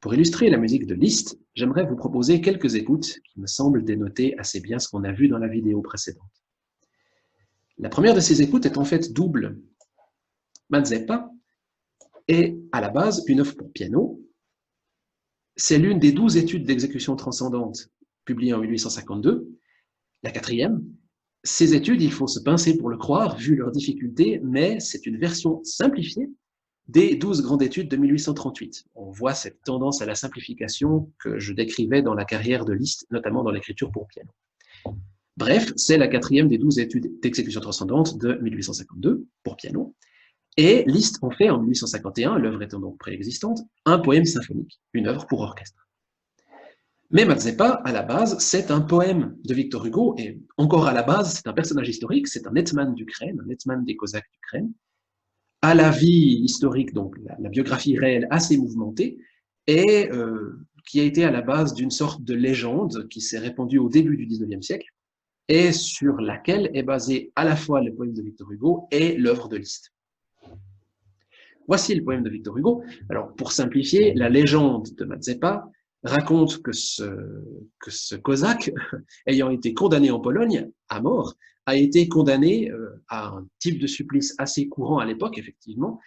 Pour illustrer la musique de Liszt, j'aimerais vous proposer quelques écoutes qui me semblent dénoter assez bien ce qu'on a vu dans la vidéo précédente. La première de ces écoutes est en fait double. Mazeppa est à la base une œuvre pour piano. C'est l'une des 12 études d'exécution transcendante publiées en 1852, la quatrième. Ces études, il faut se pincer pour le croire, vu leurs difficultés, mais c'est une version simplifiée des 12 grandes études de 1838. On voit cette tendance à la simplification que je décrivais dans la carrière de Liszt, notamment dans l'écriture pour piano. Bref, c'est la quatrième des 12 études d'exécution transcendante de 1852 pour piano. Et Liszt en fait en 1851, l'œuvre étant donc préexistante, un poème symphonique, une œuvre pour orchestre. Mais Mazeppa, à la base, c'est un poème de Victor Hugo, et encore à la base, c'est un personnage historique, c'est un hetman d'Ukraine, un hetman des Cosaques d'Ukraine, à la vie historique, donc la biographie réelle assez mouvementée, et qui a été à la base d'une sorte de légende qui s'est répandue au début du XIXe siècle, et sur laquelle est basé à la fois le poème de Victor Hugo et l'œuvre de Liszt. Voici le poème de Victor Hugo. Alors, pour simplifier, la légende de Mazeppa raconte que ce Cosaque, ayant été condamné en Pologne à mort, a été condamné à un type de supplice assez courant à l'époque, effectivement,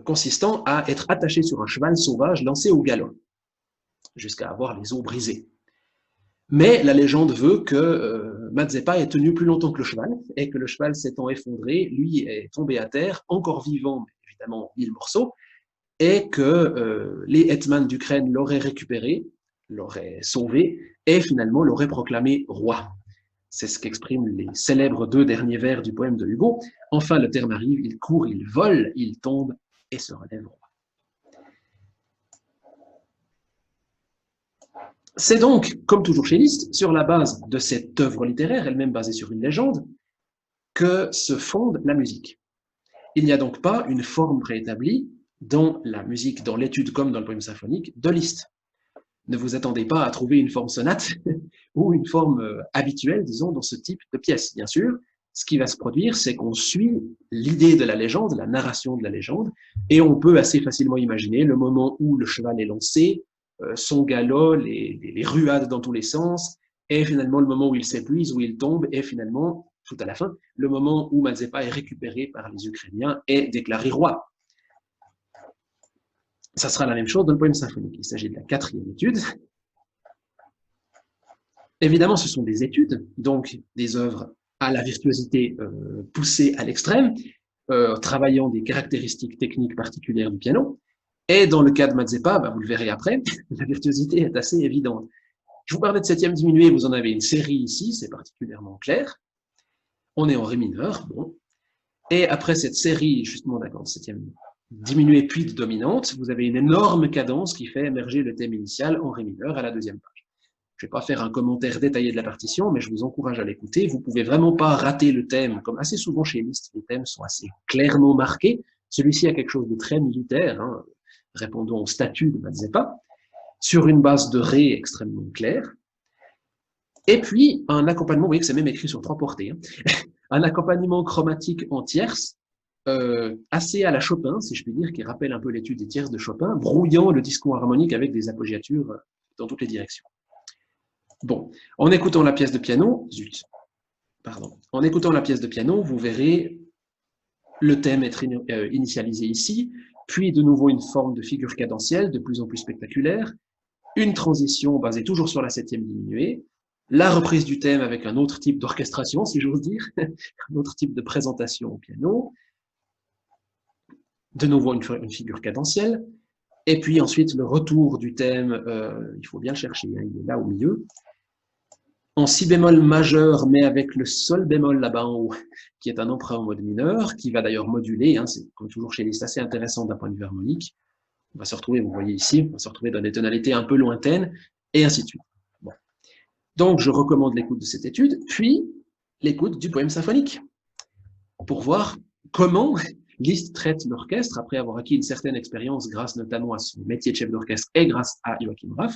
consistant à être attaché sur un cheval sauvage lancé au galop, jusqu'à avoir les os brisés. Mais la légende veut que Mazeppa ait tenu plus longtemps que le cheval, et que le cheval s'étant effondré, lui est tombé à terre, encore vivant, mais évidemment en 1000 morceaux, et que les hetmans d'Ukraine l'auraient récupéré, l'auraient sauvé, et finalement l'auraient proclamé roi. C'est ce qu'expriment les célèbres 2 derniers vers du poème de Hugo. Enfin, le terme arrive, il court, il vole, il tombe et se relève roi. C'est donc, comme toujours chez Liszt, sur la base de cette œuvre littéraire, elle-même basée sur une légende, que se fonde la musique. Il n'y a donc pas une forme préétablie dans la musique, dans l'étude comme dans le poème symphonique de Liszt. Ne vous attendez pas à trouver une forme sonate ou une forme habituelle, disons, dans ce type de pièce. Bien sûr, ce qui va se produire, c'est qu'on suit l'idée de la légende, la narration de la légende, et on peut assez facilement imaginer le moment où le cheval est lancé, son galop, les ruades dans tous les sens, et finalement le moment où il s'épuise, où il tombe, et finalement, tout à la fin, le moment où Mazeppa est récupéré par les Ukrainiens et déclaré roi. Ça sera la même chose dans le poème symphonique. Il s'agit de la quatrième étude. Évidemment, ce sont des études, donc des œuvres à la virtuosité poussée à l'extrême, travaillant des caractéristiques techniques particulières du piano. Et dans le cas de Mazeppa, vous le verrez après, la virtuosité est assez évidente. Je vous parlais de septième diminué, vous en avez une série ici, c'est particulièrement clair. On est en ré mineur, bon. Et après cette série, justement, d'accord, de septième diminué puis de dominante, vous avez une énorme cadence qui fait émerger le thème initial en ré mineur à la deuxième page. Je ne vais pas faire un commentaire détaillé de la partition, mais je vous encourage à l'écouter. Vous ne pouvez vraiment pas rater le thème, comme assez souvent chez Liszt, les thèmes sont assez clairement marqués. Celui-ci a quelque chose de très militaire, hein, répondant au statut de Mazeppa, sur une base de ré extrêmement claire. Et puis, un accompagnement, vous voyez que c'est même écrit sur 3 portées, hein, un accompagnement chromatique en tierces, assez à la Chopin, si je puis dire, qui rappelle un peu l'étude des tierces de Chopin, brouillant le discours harmonique avec des appoggiatures dans toutes les directions. Bon, en écoutant la pièce de piano, en écoutant la pièce de piano, vous verrez le thème être initialisé ici, puis de nouveau une forme de figure cadentielle de plus en plus spectaculaire, une transition basée toujours sur la septième diminuée, la reprise du thème avec un autre type d'orchestration, si j'ose dire, un autre type de présentation au piano, de nouveau une figure cadentielle, et puis ensuite le retour du thème, il faut bien le chercher, hein, il est là au milieu, en si bémol majeur, mais avec le sol bémol là-bas en haut, qui est un emprunt en mode mineur, qui va d'ailleurs moduler, hein, c'est comme toujours chez Liszt assez intéressant d'un point de vue harmonique. On va se retrouver, vous voyez ici, on va se retrouver dans des tonalités un peu lointaines, et ainsi de suite. Bon. Donc je recommande l'écoute de cette étude, puis l'écoute du poème symphonique, pour voir comment Liszt traite l'orchestre, après avoir acquis une certaine expérience grâce notamment à son métier de chef d'orchestre et grâce à Joachim Raff.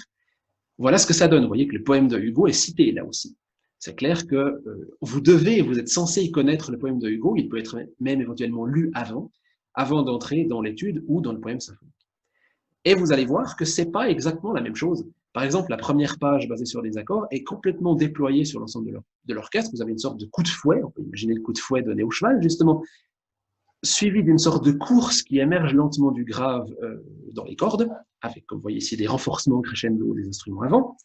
Voilà ce que ça donne. Vous voyez que le poème de Hugo est cité là aussi. C'est clair que vous êtes censé connaître le poème de Hugo, il peut être même éventuellement lu avant d'entrer dans l'étude ou dans le poème symphonique. Et vous allez voir que ce n'est pas exactement la même chose. Par exemple, la première page basée sur les accords est complètement déployée sur l'ensemble de l'orchestre. Vous avez une sorte de coup de fouet, on peut imaginer le coup de fouet donné au cheval, justement, suivi d'une sorte de course qui émerge lentement du grave dans les cordes, avec, comme vous voyez ici, des renforcements crescendo des instruments avant,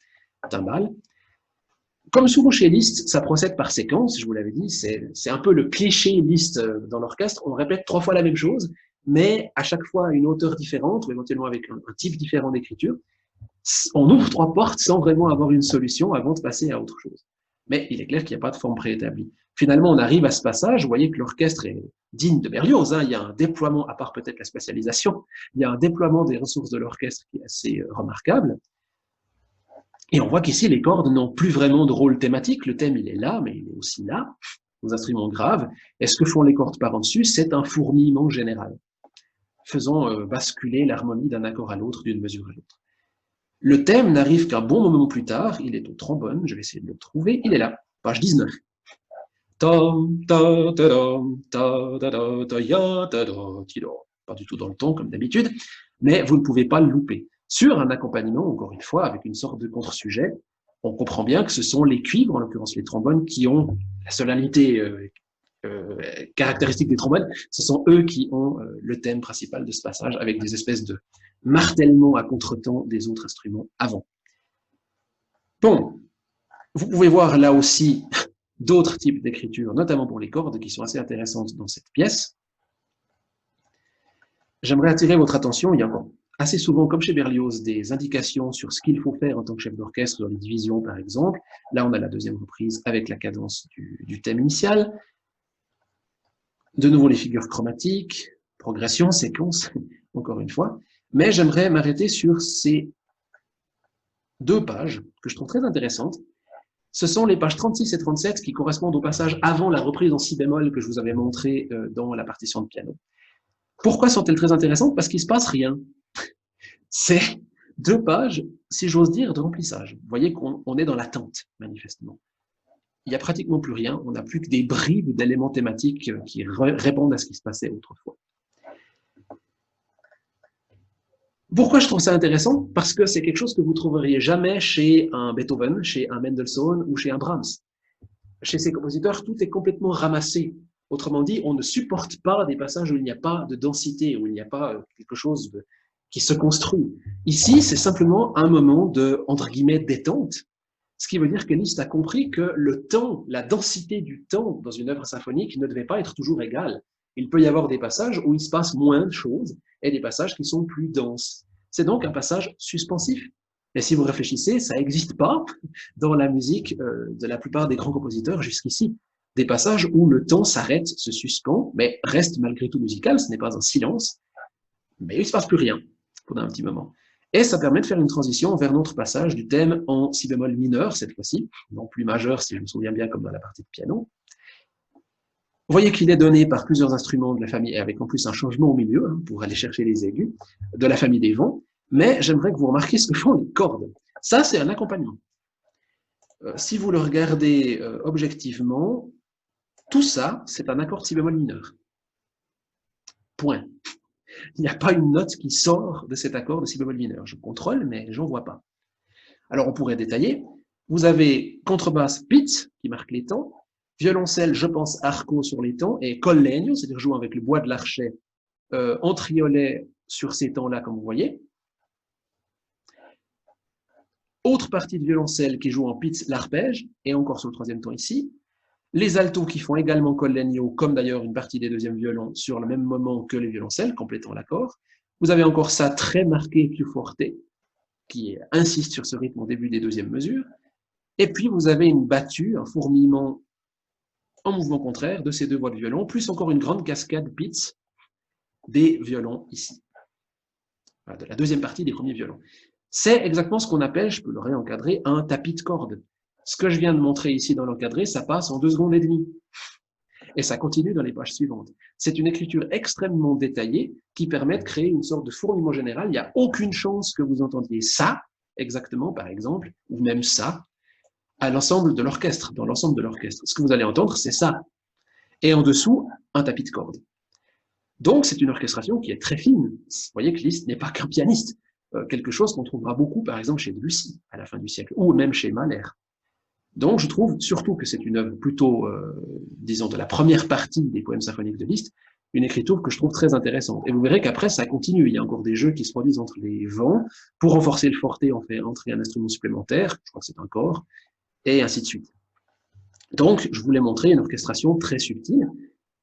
timbales. Comme souvent chez Liszt, ça procède par séquence, je vous l'avais dit, c'est un peu le cliché Liszt dans l'orchestre, on répète 3 fois la même chose, mais à chaque fois à une hauteur différente, ou éventuellement avec un type différent d'écriture. On ouvre 3 portes sans vraiment avoir une solution avant de passer à autre chose. Mais il est clair qu'il n'y a pas de forme préétablie. Finalement, on arrive à ce passage, vous voyez que l'orchestre est digne de Berlioz, hein, il y a un déploiement, à part peut-être la spatialisation, il y a un déploiement des ressources de l'orchestre qui est assez remarquable. Et on voit qu'ici, les cordes n'ont plus vraiment de rôle thématique. Le thème, il est là, mais il est aussi là, aux instruments graves. Et ce que font les cordes par en dessus, c'est un fourmillement général, faisant basculer l'harmonie d'un accord à l'autre, d'une mesure à l'autre. Le thème n'arrive qu'un bon moment plus tard. Il est au trombone, je vais essayer de le trouver. Il est là, page 19. Pas du tout dans le ton, comme d'habitude, mais vous ne pouvez pas le louper. Sur un accompagnement, encore une fois, avec une sorte de contre-sujet, on comprend bien que ce sont les cuivres, en l'occurrence les trombones, qui ont la solennité caractéristique des trombones. Ce sont eux qui ont le thème principal de ce passage, avec des espèces de martèlement à contretemps des autres instruments avant. Bon, vous pouvez voir là aussi d'autres types d'écriture, notamment pour les cordes, qui sont assez intéressantes dans cette pièce. J'aimerais attirer votre attention, il y a encore assez souvent, comme chez Berlioz, des indications sur ce qu'il faut faire en tant que chef d'orchestre dans les divisions, par exemple. Là, on a la deuxième reprise avec la cadence du thème initial. De nouveau, les figures chromatiques, progression, séquence, encore une fois. Mais j'aimerais m'arrêter sur ces 2 pages que je trouve très intéressantes. Ce sont les pages 36 et 37 qui correspondent au passage avant la reprise en si bémol que je vous avais montré dans la partition de piano. Pourquoi sont-elles très intéressantes? Parce qu'il ne se passe rien. C'est 2 pages, si j'ose dire, de remplissage. Vous voyez qu'on est dans l'attente, manifestement. Il n'y a pratiquement plus rien, on n'a plus que des bribes d'éléments thématiques qui répondent à ce qui se passait autrefois. Pourquoi je trouve ça intéressant? Parce que c'est quelque chose que vous ne trouveriez jamais chez un Beethoven, chez un Mendelssohn ou chez un Brahms. Chez ces compositeurs, tout est complètement ramassé. Autrement dit, on ne supporte pas des passages où il n'y a pas de densité, où il n'y a pas quelque chose qui se construit. Ici, c'est simplement un moment de, entre guillemets, détente, ce qui veut dire que Liszt a compris que le temps, la densité du temps dans une œuvre symphonique ne devait pas être toujours égale. Il peut y avoir des passages où il se passe moins de choses et des passages qui sont plus denses. C'est donc un passage suspensif. Et si vous réfléchissez, ça n'existe pas dans la musique de la plupart des grands compositeurs jusqu'ici. Des passages où le temps s'arrête, se suspend, mais reste malgré tout musical, ce n'est pas un silence, mais il ne se passe plus rien pendant un petit moment. Et ça permet de faire une transition vers notre passage du thème en si bémol mineur, cette fois-ci, non plus majeur, si je me souviens bien, comme dans la partie de piano. Vous voyez qu'il est donné par plusieurs instruments de la famille, avec en plus un changement au milieu, hein, pour aller chercher les aigus, de la famille des vents, mais j'aimerais que vous remarquiez ce que font les cordes. Ça, c'est un accompagnement. Si vous le regardez objectivement, tout ça, c'est un accord de si bémol mineur. Point. Il n'y a pas une note qui sort de cet accord de si bémol mineur. Je contrôle, mais j'en vois pas. Alors, on pourrait détailler. Vous avez contrebasse Pizz, qui marque les temps, violoncelle, je pense, arco sur les temps, et collegno, c'est-à-dire jouant avec le bois de l'archet en triolet sur ces temps-là, comme vous voyez. Autre partie de violoncelle qui joue en Pizz l'arpège, et encore sur le troisième temps ici. Les altos qui font également collegno, comme d'ailleurs une partie des deuxièmes violons sur le même moment que les violoncelles, complétant l'accord. Vous avez encore ça très marqué più forte, qui insiste sur ce rythme au début des deuxièmes mesures. Et puis vous avez une battue, un fourmillement en mouvement contraire de ces 2 voix de violon, plus encore une grande cascade Pizz des violons ici. Voilà, de la deuxième partie des premiers violons. C'est exactement ce qu'on appelle, je peux le réencadrer, un tapis de cordes. Ce que je viens de montrer ici dans l'encadré, ça passe en 2 secondes et demie. Et ça continue dans les pages suivantes. C'est une écriture extrêmement détaillée qui permet de créer une sorte de fourmillement général. Il n'y a aucune chance que vous entendiez ça, exactement, par exemple, ou même ça, à l'ensemble de l'orchestre, dans l'ensemble de l'orchestre. Ce que vous allez entendre, c'est ça. Et en dessous, un tapis de cordes. Donc, c'est une orchestration qui est très fine. Vous voyez que Liszt n'est pas qu'un pianiste. quelque chose qu'on trouvera beaucoup, par exemple, chez Debussy, à la fin du siècle, ou même chez Mahler. Donc, je trouve surtout que c'est une œuvre plutôt, disons, de la première partie des poèmes symphoniques de Liszt, une écriture que je trouve très intéressante. Et vous verrez qu'après, ça continue. Il y a encore des jeux qui se produisent entre les vents. Pour renforcer le forté, on fait entrer un instrument supplémentaire, je crois que c'est un cor, et ainsi de suite. Donc, je voulais montrer une orchestration très subtile,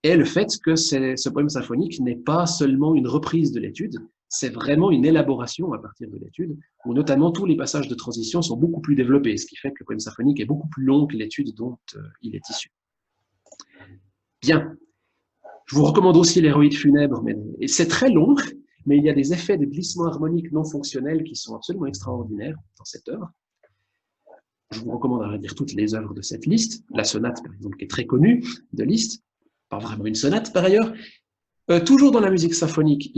et le fait que ce poème symphonique n'est pas seulement une reprise de l'étude, c'est vraiment une élaboration à partir de l'étude, où notamment tous les passages de transition sont beaucoup plus développés, ce qui fait que le poème symphonique est beaucoup plus long que l'étude dont il est issu. Bien. Je vous recommande aussi l'Héroïde funèbre, et c'est très long, mais il y a des effets de glissement harmonique non fonctionnels qui sont absolument extraordinaires dans cette œuvre. Je vous recommande à dire toutes les œuvres de cette liste, la sonate par exemple qui est très connue de Liszt, pas vraiment une sonate par ailleurs. Toujours dans la musique symphonique,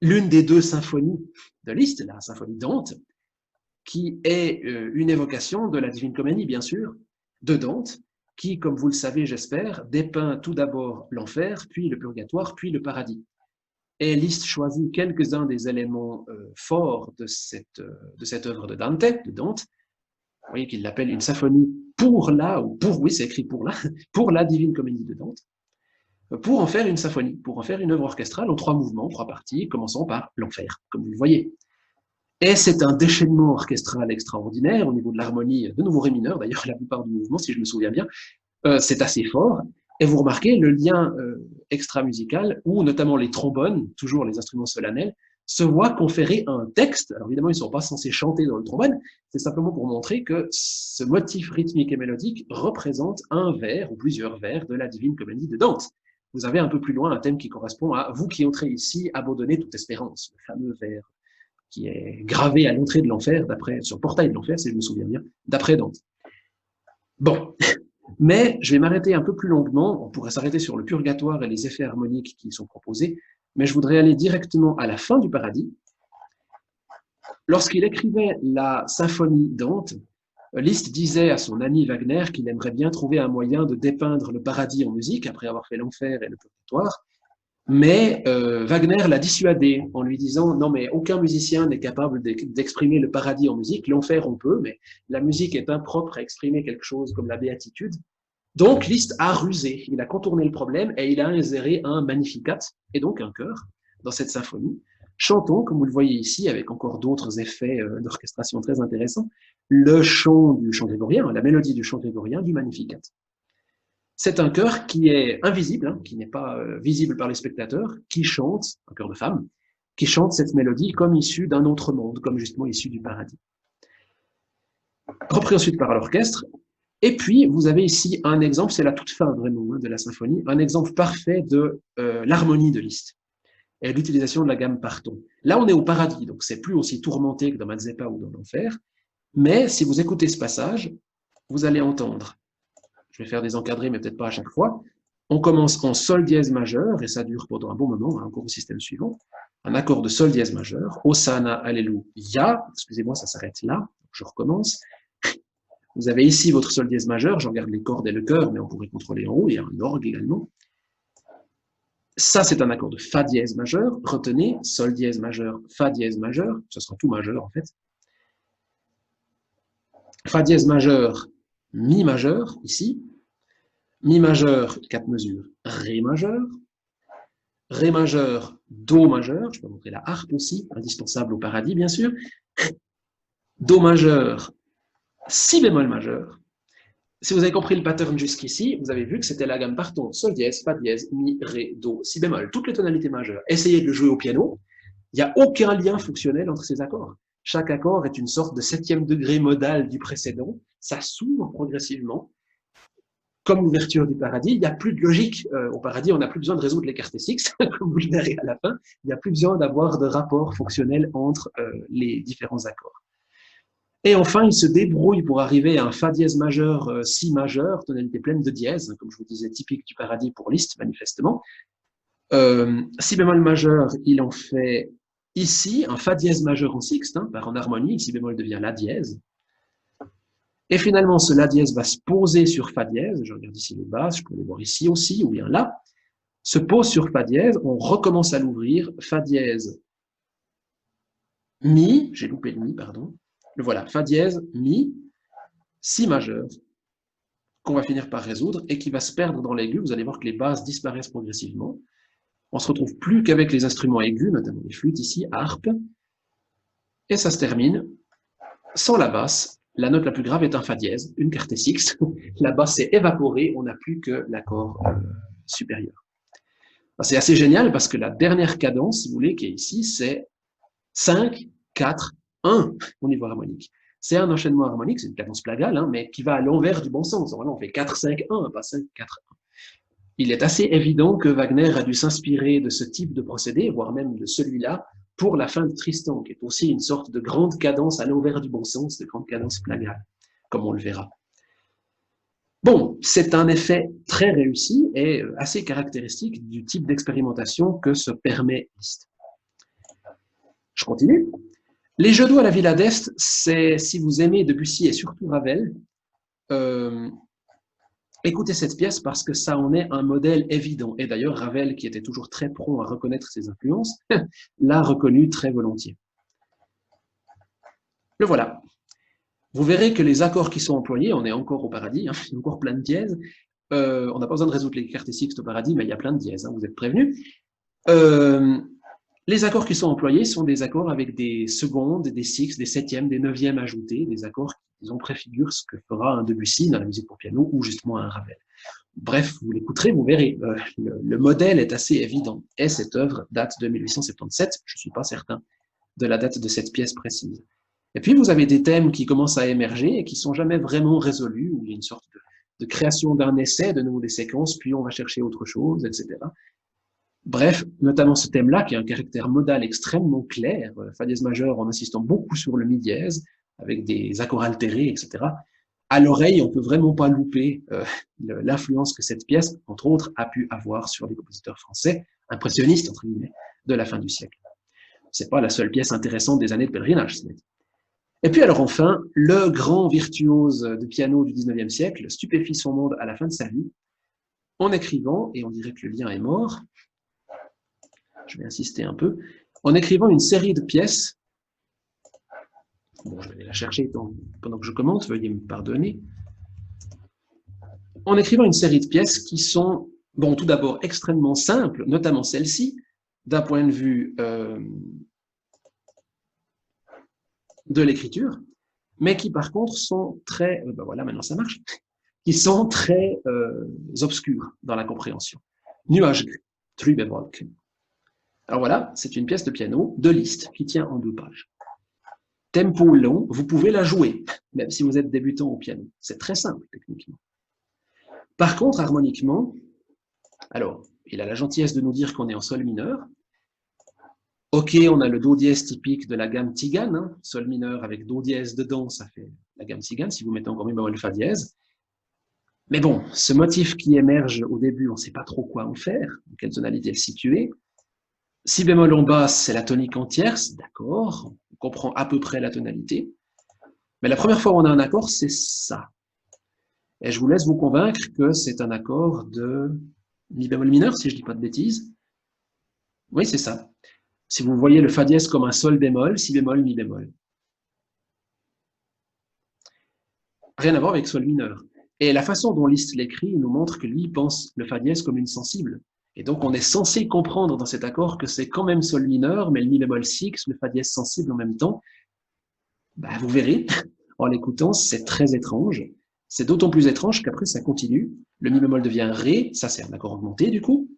l'une des deux symphonies de Liszt, la symphonie Dante, qui est une évocation de la Divine Comédie bien sûr, de Dante, qui, comme vous le savez, j'espère, dépeint tout d'abord l'enfer, puis le purgatoire, puis le paradis. Et Liszt choisit quelques-uns des éléments forts de cette œuvre de Dante. Vous voyez qu'il l'appelle une symphonie pour oui, c'est écrit pour la Divine Comédie de Dante, pour en faire une symphonie, pour en faire une œuvre orchestrale en 3 mouvements, 3 parties, commençant par l'enfer, comme vous le voyez. Et c'est un déchaînement orchestral extraordinaire au niveau de l'harmonie, de nouveau ré mineur, d'ailleurs la plupart du mouvement, si je me souviens bien, c'est assez fort. Et vous remarquez le lien extra-musical où notamment les trombones, toujours les instruments solennels, se voient conférer un texte. Alors évidemment, ils ne sont pas censés chanter dans le trombone, c'est simplement pour montrer que ce motif rythmique et mélodique représente un vers ou plusieurs vers de la Divine Comédie de Dante. Vous avez un peu plus loin un thème qui correspond à « Vous qui entrez ici, abandonnez toute espérance », le fameux vers qui est gravé à l'entrée de l'enfer, sur le portail de l'enfer, si je me souviens bien, d'après Dante. Bon, mais je vais m'arrêter un peu plus longuement, on pourrait s'arrêter sur le purgatoire et les effets harmoniques qui sont proposés, mais je voudrais aller directement à la fin du paradis. Lorsqu'il écrivait la symphonie Dante, Liszt disait à son ami Wagner qu'il aimerait bien trouver un moyen de dépeindre le paradis en musique, après avoir fait l'enfer et le purgatoire, mais Wagner l'a dissuadé en lui disant « Non, mais aucun musicien n'est capable d'exprimer le paradis en musique. L'enfer, on peut, mais la musique est impropre à exprimer quelque chose comme la béatitude. » Donc, Liszt a rusé. Il a contourné le problème et il a inséré un magnificat, et donc un chœur, dans cette symphonie. Chantons, comme vous le voyez ici, avec encore d'autres effets d'orchestration très intéressants, le chant du chant grégorien, la mélodie du chant grégorien du magnificat. C'est un chœur qui est invisible, hein, qui n'est pas visible par les spectateurs, qui chante, un chœur de femme, qui chante cette mélodie comme issue d'un autre monde, comme justement issue du paradis. Repris ensuite par l'orchestre. Et puis, vous avez ici un exemple, c'est la toute fin vraiment de la symphonie, un exemple parfait de l'harmonie de Liszt et l'utilisation de la gamme parton. Là, on est au paradis, donc c'est plus aussi tourmenté que dans Mazeppa ou dans l'enfer, mais si vous écoutez ce passage, vous allez entendre. Je vais faire des encadrés, mais peut-être pas à chaque fois. On commence en sol dièse majeur, et ça dure pendant un bon moment, hein, encore au système suivant. Un accord de sol dièse majeur, Hosanna, Alléluia. Excusez-moi, ça s'arrête là. Je recommence. Vous avez ici votre sol dièse majeur. Je regarde les cordes et le chœur, mais on pourrait contrôler en haut. Il y a un orgue également. Ça, c'est un accord de fa dièse majeur. Retenez, sol dièse majeur, fa dièse majeur. Ce sera tout majeur, en fait. Fa dièse majeur, mi majeur, ici. Mi majeur, 4 mesures, ré majeur, do majeur, je peux montrer la harpe aussi, indispensable au paradis bien sûr, do majeur, si bémol majeur. Si vous avez compris le pattern jusqu'ici, vous avez vu que c'était la gamme parton, sol dièse, fa dièse, mi, ré, do, si bémol, toutes les tonalités majeures. Essayez de le jouer au piano, il n'y a aucun lien fonctionnel entre ces accords. Chaque accord est une sorte de 7e degré modal du précédent, ça s'ouvre progressivement. Comme l'ouverture du paradis, il n'y a plus de logique. Au paradis, on n'a plus besoin de résoudre les quartés six, comme vous le verrez à la fin. Il n'y a plus besoin d'avoir de rapport fonctionnel entre les différents accords. Et enfin, il se débrouille pour arriver à un fa dièse majeur, si majeur, tonalité pleine de dièse, comme je vous disais, typique du paradis pour Liszt, manifestement. Si bémol majeur, il en fait ici un fa dièse majeur en sixte, hein, par en harmonie, si bémol devient la dièse. Et finalement, ce la dièse va se poser sur fa dièse. Je regarde ici les basses, je peux les voir ici aussi, ou bien là. Se pose sur fa dièse, on recommence à l'ouvrir, fa dièse, Mi, j'ai loupé le mi, pardon. Le voilà, fa dièse, mi, si majeur, qu'on va finir par résoudre et qui va se perdre dans l'aigu. Vous allez voir que les basses disparaissent progressivement. On se retrouve plus qu'avec les instruments aigus, notamment les flûtes ici, harpe, et ça se termine sans la basse. La note la plus grave est un fa dièse, une quarte sixte. La basse s'est évaporée, on n'a plus que l'accord supérieur. C'est assez génial parce que la dernière cadence, si vous voulez, qui est ici, c'est 5, 4, 1 au niveau harmonique. C'est un enchaînement harmonique, c'est une cadence plagale, hein, mais qui va à l'envers du bon sens. Normalement, on fait 4, 5, 1, pas 5, 4, 1. Il est assez évident que Wagner a dû s'inspirer de ce type de procédé, voire même de celui-là, pour la fin de Tristan, qui est aussi une sorte de grande cadence à l'envers du bon sens, de grande cadence plagale, comme on le verra. Bon, c'est un effet très réussi et assez caractéristique du type d'expérimentation que se permet Liszt. Je continue. Les jeux d'eau à la Villa d'Est, c'est, si vous aimez Debussy et surtout Ravel, écoutez cette pièce parce que ça en est un modèle évident. Et d'ailleurs, Ravel, qui était toujours très prompt à reconnaître ses influences, l'a reconnu très volontiers. Le voilà. Vous verrez que les accords qui sont employés, on est encore au paradis, hein, il y a encore plein de dièses. On n'a pas besoin de résoudre les quartes sixtes au paradis, mais il y a plein de dièses, hein, vous êtes prévenus. Les accords qui sont employés sont des accords avec des secondes, des sixtes, des septièmes, des neuvièmes ajoutés, des accords qui ont préfigurent ce que fera un Debussy dans la musique pour piano ou justement un Ravel. Bref, vous l'écouterez, vous verrez, le modèle est assez évident. Et cette œuvre date de 1877, je ne suis pas certain de la date de cette pièce précise. Et puis vous avez des thèmes qui commencent à émerger et qui ne sont jamais vraiment résolus, où il y a une sorte de création d'un essai, de nouveau des séquences, puis on va chercher autre chose, etc. Bref, notamment ce thème-là, qui a un caractère modal extrêmement clair, fa dièse majeur en insistant beaucoup sur le mi dièse, avec des accords altérés, etc. À l'oreille, on ne peut vraiment pas louper l'influence que cette pièce, entre autres, a pu avoir sur les compositeurs français, impressionnistes, entre guillemets, de la fin du siècle. Ce n'est pas la seule pièce intéressante des années de pèlerinage. Et puis alors enfin, le grand virtuose de piano du 19e siècle stupéfie son monde à la fin de sa vie, en écrivant, et on dirait que le lien est mort, je vais insister un peu, en écrivant une série de pièces. Bon, je vais aller la chercher pendant que je commente, veuillez me pardonner. En écrivant une série de pièces qui sont, bon, tout d'abord extrêmement simples, notamment celle-ci, d'un point de vue de l'écriture, mais qui par contre sont très, ben voilà, maintenant ça marche, qui sont très obscures dans la compréhension. Nuage gris, Trübewolken. Alors voilà, c'est une pièce de piano de Liszt qui tient en 2 pages. Tempo long, vous pouvez la jouer, même si vous êtes débutant au piano. C'est très simple techniquement. Par contre, harmoniquement, alors, il a la gentillesse de nous dire qu'on est en sol mineur. Ok, on a le do dièse typique de la gamme tzigane, hein, sol mineur avec do dièse dedans, ça fait la gamme tzigane, si vous mettez encore mi bémol fa dièse. Mais bon, ce motif qui émerge au début, on ne sait pas trop quoi en faire, en quelle tonalité le situer. Si bémol en basse, c'est la tonique en tierce, d'accord, on comprend à peu près la tonalité. Mais la première fois où on a un accord, c'est ça. Et je vous laisse vous convaincre que c'est un accord de mi bémol mineur, si je ne dis pas de bêtises. Oui, c'est ça. Si vous voyez le fa dièse comme un sol bémol, si bémol, mi bémol. Rien à voir avec sol mineur. Et la façon dont Liszt l'écrit nous montre que lui pense le fa dièse comme une sensible. Et donc on est censé comprendre dans cet accord que c'est quand même sol mineur, mais le mi bémol six, le fa dièse sensible en même temps. Bah, vous verrez, en l'écoutant, c'est très étrange. C'est d'autant plus étrange qu'après ça continue. Le mi bémol devient ré, ça c'est un accord augmenté du coup.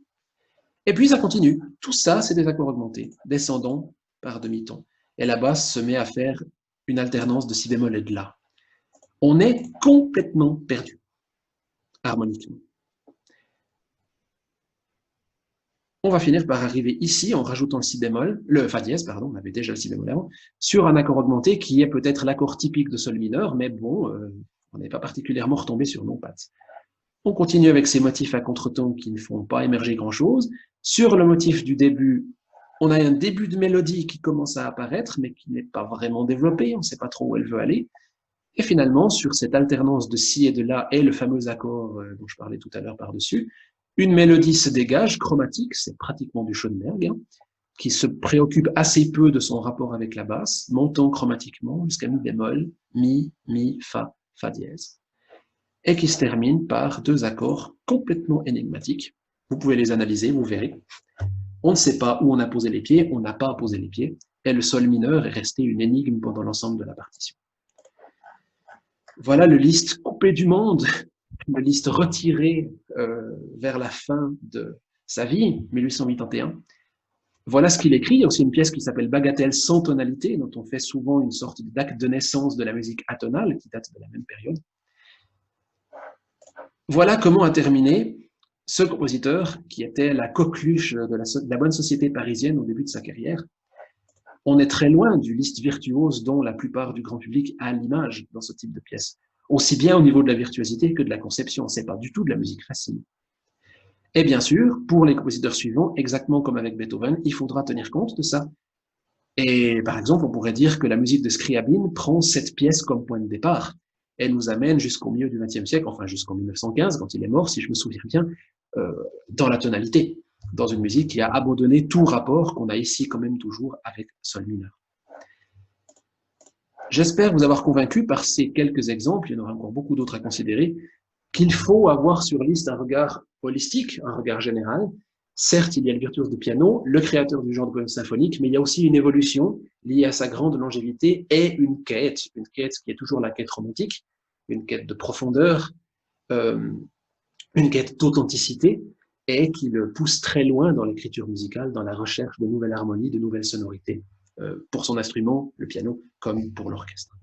Et puis ça continue. Tout ça, c'est des accords augmentés, descendant par demi-ton. Et la basse se met à faire une alternance de si bémol et de la. On est complètement perdu, harmoniquement. On va finir par arriver ici, en rajoutant le si bémol, le fa dièse, pardon, on avait déjà le si bémol avant, sur un accord augmenté qui est peut-être l'accord typique de sol mineur, mais bon, on n'est pas particulièrement retombé sur nos pattes. On continue avec ces motifs à contretemps qui ne font pas émerger grand-chose. Sur le motif du début, on a un début de mélodie qui commence à apparaître, mais qui n'est pas vraiment développé, on ne sait pas trop où elle veut aller. Et finalement, sur cette alternance de si et de la et le fameux accord dont je parlais tout à l'heure par-dessus, une mélodie se dégage, chromatique, c'est pratiquement du Schoenberg, hein, qui se préoccupe assez peu de son rapport avec la basse, montant chromatiquement jusqu'à mi bémol, mi, fa dièse, et qui se termine par deux accords complètement énigmatiques. Vous pouvez les analyser, vous verrez. On ne sait pas où on a posé les pieds, on n'a pas posé les pieds, et le sol mineur est resté une énigme pendant l'ensemble de la partition. Voilà le Liszt coupé du monde, le Liszt retiré vers la fin de sa vie, 1881. Voilà ce qu'il écrit. Il y a aussi une pièce qui s'appelle Bagatelle sans tonalité, dont on fait souvent une sorte d'acte de naissance de la musique atonale, qui date de la même période. Voilà comment a terminé ce compositeur, qui était la coqueluche de la bonne société parisienne au début de sa carrière. On est très loin du Liszt virtuose dont la plupart du grand public a l'image dans ce type de pièce. Aussi bien au niveau de la virtuosité que de la conception. C'est pas du tout de la musique facile. Et bien sûr, pour les compositeurs suivants, exactement comme avec Beethoven, il faudra tenir compte de ça. Et par exemple, on pourrait dire que la musique de Scriabine prend cette pièce comme point de départ. Elle nous amène jusqu'au milieu du XXe siècle, enfin jusqu'en 1915, quand il est mort, si je me souviens bien, dans la tonalité, dans une musique qui a abandonné tout rapport qu'on a ici quand même toujours avec sol mineur. J'espère vous avoir convaincu par ces quelques exemples, il y en aura encore beaucoup d'autres à considérer, qu'il faut avoir sur Liszt un regard holistique, un regard général. Certes, il y a le virtuose de piano, le créateur du genre de poème symphonique, mais il y a aussi une évolution liée à sa grande longévité et une quête qui est toujours la quête romantique, une quête de profondeur, une quête d'authenticité, et qui le pousse très loin dans l'écriture musicale, dans la recherche de nouvelles harmonies, de nouvelles sonorités, pour son instrument, le piano, comme pour l'orchestre.